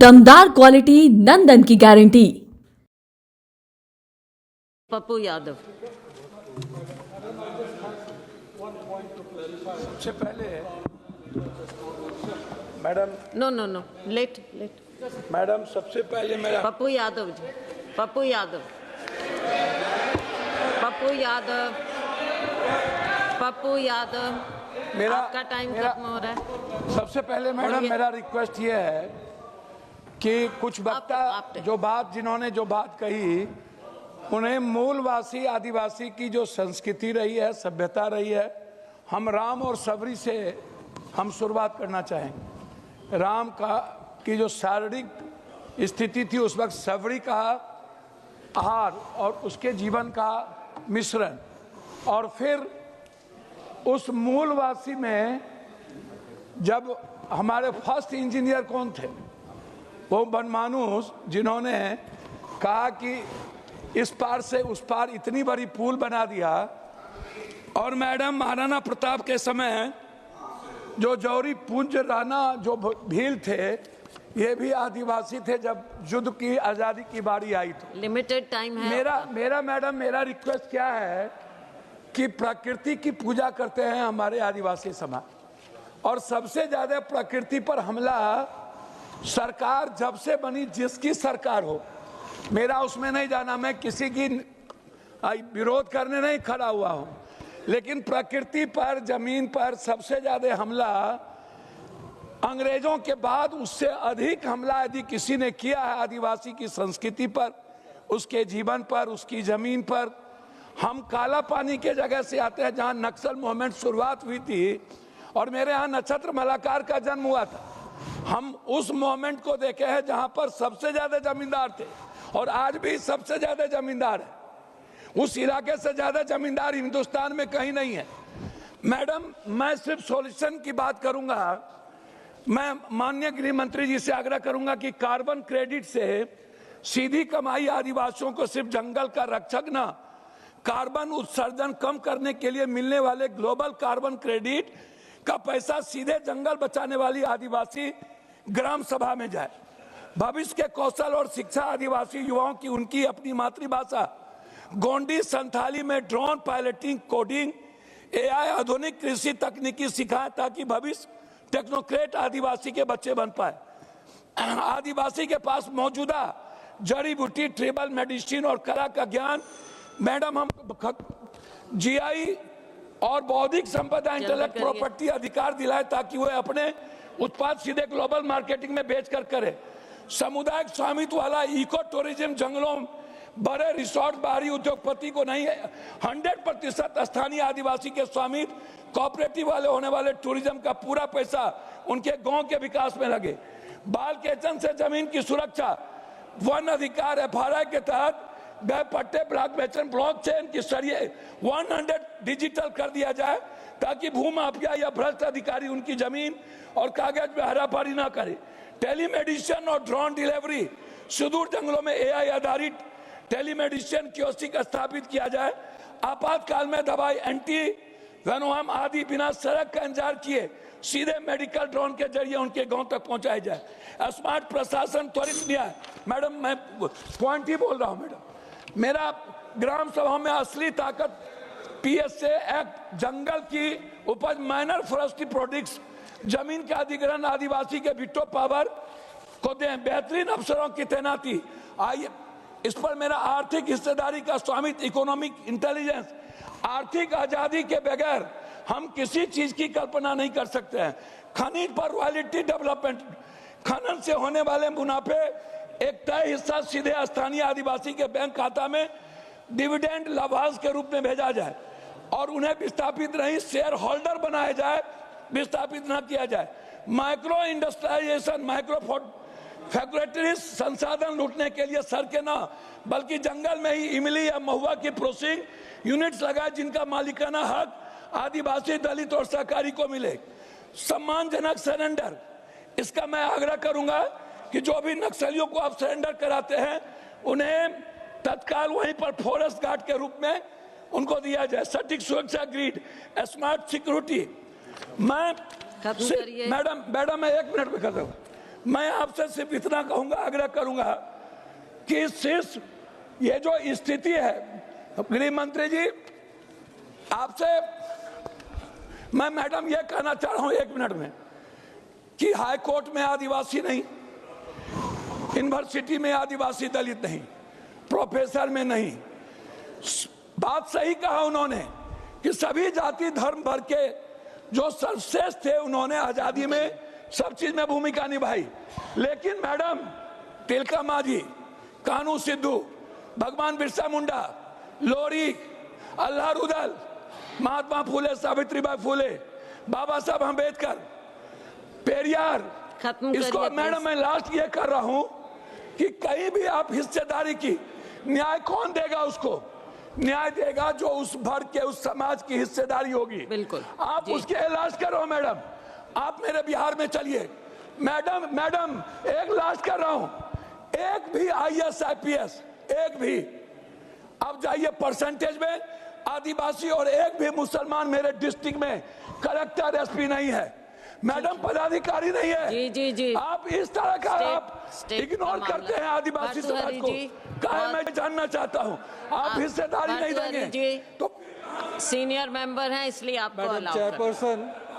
दमदार क्वालिटी नंदन की गारंटी। पप्पू यादव। सबसे पहले madam no no no let madam सबसे पहले मेरा पप्पू यादव जी, पप्पू यादव, पप्पू यादव, पप्पू यादव, मेरा आपका टाइम खत्म हो रहा है। सबसे पहले मैडम मेरा रिक्वेस्ट ये है कि कुछ वक्ता जिन्होंने जो बात कही उन्हें मूलवासी आदिवासी की जो संस्कृति रही है, सभ्यता रही है, हम राम और सबरी से हम शुरुआत करना चाहेंगे। राम की जो शारीरिक स्थिति थी उस वक्त सबरी का आहार और उसके जीवन का मिश्रण, और फिर उस मूलवासी में जब हमारे फर्स्ट इंजीनियर कौन थे, वो बनमानुस, जिन्होंने कहा कि इस पार से उस पार इतनी बड़ी पुल बना दिया। और मैडम महाराणा प्रताप के समय जो जौहरी पुंज राणा जो भील थे, ये भी आदिवासी थे जब युद्ध की आजादी की बारी आई। तो लिमिटेड टाइम है। मेरा रिक्वेस्ट क्या है कि प्रकृति की पूजा करते हैं हमारे आदिवासी समाज, और सबसे ज्यादा प्रकृति पर हमला सरकार जब से बनी, जिसकी सरकार हो, मेरा उसमें नहीं जाना, मैं किसी की विरोध करने नहीं खड़ा हुआ हूं, लेकिन प्रकृति पर, जमीन पर सबसे ज्यादा हमला अंग्रेजों के बाद, उससे अधिक हमला यदि किसी ने किया है आदिवासी की संस्कृति पर, उसके जीवन पर, उसकी जमीन पर। हम काला पानी के जगह से आते हैं जहां नक्सल मूवमेंट शुरुआत हुई थी और मेरे यहाँ नक्षत्र मलाकार का जन्म हुआ था। हम उस मूवमेंट को देखे हैं जहां पर सबसे ज्यादा जमींदार थे और आज भी सबसे ज्यादा जमींदार है। उस इलाके से ज्यादा जमींदार हिंदुस्तान में कहीं नहीं है। मैडम, मैं सिर्फ सॉल्यूशन की बात करूंगा। मैं माननीय गृह मंत्री जी से आग्रह करूंगा कि कार्बन क्रेडिट से सीधी कमाई आदिवासियों को सिर्फ जंगल का रक्षक ना, कार्बन उत्सर्जन कम करने के लिए मिलने वाले ग्लोबल कार्बन क्रेडिट का पैसा सीधे जंगल बचाने वाली आदिवासी ग्राम सभा में जाए। भविष्य के कौशल और शिक्षा आदिवासी युवाओं की उनकी अपनी मातृभाषा गोंडी संथाली में ड्रोन पायलटिंग, कोडिंग, एआई, आधुनिक कृषि तकनीकी सिखाएं ताकि भविष्य टेक्नोक्रेट आदिवासी के बच्चे बन पाए। आदिवासी के पास मौजूदा जड़ी बूटी, ट्रिबल मेडिसिन और कला का ज्ञान, मैडम, हम जीआई और बौद्धिक संपदा, इंटेलेक्ट प्रॉपर्टी अधिकार दिलाए ताकि वो अपने उत्पाद सीधे ग्लोबल मार्केटिंग में बेचकर करे। सामुदायिक स्वामित्व वाला इको टूरिज्म, जंगलों, बड़े रिसोर्ट, बाहरी उद्योगपति को नहीं है, 100% स्थानीय आदिवासी के स्वामित्व, कोऑपरेटिव वाले होने वाले टूरिज्म का पूरा पैसा उनके गांव के विकास में लगे। बाल केचन से जमीन की सुरक्षा, वन अधिकार एफआरआई के तहत गए पट्टे ब्लॉकचेन के जरिए 100 डिजिटल कर दिया जाए ताकि भूमाफिया या भ्रष्ट अधिकारी उनकी जमीन और कागज में हराफारी ना करे। टेलीमेडिसिन और ड्रोन डिलीवरी, सुदूर जंगलों में एआई आधारित टेलीमेडिसिन कियोस्क स्थापित किया जाए। आपातकाल में दवाई, एंटी वेनोम आदि बिना सड़क का इंतजार किए सीधे मेडिकल ड्रोन के जरिए उनके गांव तक पहुंचाया जाए। स्मार्ट प्रशासन, त्वरित न्याय। मैडम, मैं पॉइंट ही बोल रहा हूं। मैडम, मेरा ग्राम सभा में असली ताकत पीएसए एक्ट, जंगल की उपज, माइनर फॉरेस्ट्री प्रोडक्ट्स, जमीन का अधिग्रहण आदिवासी के विटो पावर को दें, बेहतरीन अफसरों की तैनाती। आइए, इस पर मेरा आर्थिक हिस्सेदारी का स्वामित्व, इकोनॉमिक इंटेलिजेंस। आर्थिक आजादी के बगैर हम किसी चीज की कल्पना नहीं कर सकते हैं। खनिज पर रॉयल्टी डेवलपमेंट, खनन से होने वाले मुनाफे एक तय हिस्सा सीधे स्थानीय आदिवासी के बैंक खाता में डिविडेंड लाभांश के रूप में भेजा जाए और उन्हें विस्थापित नहीं, शेयर होल्डर बनाया जाए, विस्थापित न किया जाए। माइक्रो इंडस्ट्रियलाइजेशन, माइक्रो फैक्ट्रीज संसाधन लूटने के लिए सड़कें ना बल्कि जंगल में ही इमली या महुआ की प्रोसेसिंग यूनिट्स लगाए जिनका मालिकाना हक आदिवासी, दलित और सहकारी को मिले। सम्मानजनक सरेंडर, इसका मैं आग्रह करूंगा कि जो भी नक्सलियों को आप सरेंडर कराते हैं उन्हें तत्काल वहीं पर फॉरेस्ट गार्ड के रूप में उनको दिया जाए। सटीक सुरक्षा ग्रिड, स्मार्ट सिक्योरिटी। मैं मैडम मैं 1 मिनट में कर रहा हूं। मैं आपसे सिर्फ इतना कहूंगा, आग्रह करूंगा कि सिर्फ ये जो स्थिति है, गृह मंत्री जी आपसे मैं मैडम ये कहना चाह रहा हूं 1 मिनट में कि हाई कोर्ट में आदिवासी नहीं, यूनिवर्सिटी में आदिवासी दलित नहीं, प्रोफेसर में नहीं। बात सही कहा उन्होंने कि सभी जाति धर्म भर के जो सर्वश्रेष्ठ थे उन्होंने आजादी में सब चीज में भूमिका निभाई। लेकिन मैडम तिलका मांझी, कानू सिद्धू, भगवान बिरसा मुंडा, लोरी, अल्लाह रुदल, महात्मा फूले, सावित्रीबाई फूले, बाबा साहब अम्बेडकर, पेरियार, खत्म इसको करिए मैडम मैं लास्ट ये कर रहा हूं कि कहीं भी आप हिस्सेदारी की न्याय कौन देगा? उसको न्याय देगा जो उस भर के उस समाज की हिस्सेदारी होगी। बिल्कुल आप जी। उसके इलाज करो मैडम। आप मेरे बिहार में चलिए मैडम एक लास्ट कर रहा हूं, एक भी IAS IPS एक भी अब जाइए परसेंटेज में आदिवासी और एक भी मुसलमान मेरे डिस्ट्रिक्ट में कलेक्टर SP नहीं है, मैडम पदाधिकारी नहीं है। जी जी जी, आप इस तरह का आप स्टेट इग्नोर का करते हैं मामला। आदिवासी समाज भार्तुहरि को। जी, कहा मैं जानना चाहता हूं, आप हिस्सेदारी नहीं भार्तुहरि देंगे जी तो सीनियर मेंबर हैं इसलिए आपको मैडम अलाउ कर- चेयरपर्सन